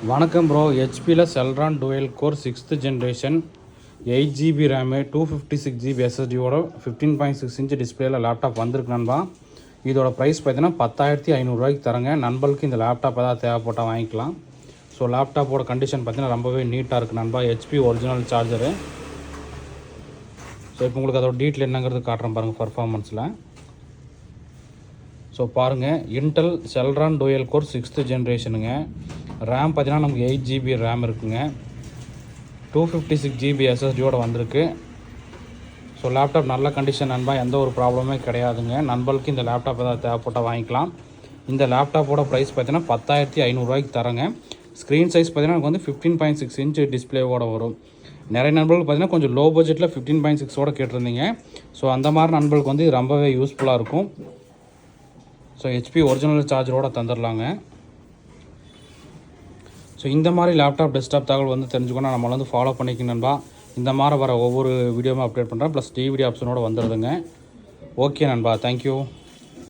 வணக்கம் ப்ரோ. ஹெச்பியில் Celeron dual core 6th generation 8GB RAM 256GB SSDயோட 15.6 இன்ச் டிஸ்பிளேயில் லேப்டாப் வந்திருக்கு நண்பா. இதோட ப்ரைஸ் பார்த்தீங்கன்னா 10,500 தரங்க. நண்பர்களுக்கு இந்த லேப்டாப் ஏதாவது தேவைப்பட்டால் வாங்கிக்கலாம். ஸோ லேப்டாப்போட கண்டிஷன் பார்த்தீங்கன்னா ரொம்பவே நீட்டாக இருக்குது நண்பா. HP original charger. ஸோ இப்போ உங்களுக்கு அதோட டீட்டெயில் என்னங்கிறது காட்டுறேன் பாருங்கள் பர்ஃபார்மன்ஸில். ஸோ பாருங்கள், Intel Celeron dual core 6th ஜென்ரேஷனுங்க. ரேம் பார்த்தீங்கன்னா நமக்கு 8GB ரேம் இருக்குங்க. 256GB SSDயோடு வந்திருக்கு. ஸோ லேப்டாப் நல்ல கண்டிஷன் நண்பா, எந்த ஒரு ப்ராப்ளமே கிடையாதுங்க. நண்பர்களுக்கு இந்த லேப்டாப் ஏதாவது தேவைப்பட்டால் வாங்கிக்கலாம். இந்த லேப்டாப்போட ப்ரைஸ் பார்த்தீங்கன்னா 10,500 தரங்க. ஸ்க்ரீன் சைஸ் பார்த்தீங்கன்னா நமக்கு வந்து 15.6 இன்ச் டிஸ்பிளேவோட வரும். நிறைய நண்பர்களுக்கு பார்த்தீங்கன்னா கொஞ்சம் லோ பட்ஜெட்டில் 15.6ஓட கேட்டிருந்தீங்க. ஸோ அந்த மாதிரி நண்பர்களுக்கு வந்து இது ரொம்பவே யூஸ்ஃபுல்லாக இருக்கும். ஸோ ஹெச்பி ஒரிஜினல் சார்ஜரோட தந்துடலாங்க. ஸோ இந்த மாதிரி லேப்டாப் டெஸ்க்டாப் தகவல் வந்து தெரிஞ்சுக்கணும், நம்மளை வந்து ஃபாலோ பண்ணிக்கணும் நண்பா. இந்த மாதிரி வர ஒவ்வொரு வீடியோவும் அப்டேட் பண்ணுறேன். ப்ளஸ் டிவிடி ஆப்ஷனோட வந்துடுதுங்க. ஓகே நண்பா, தேங்க்யூ.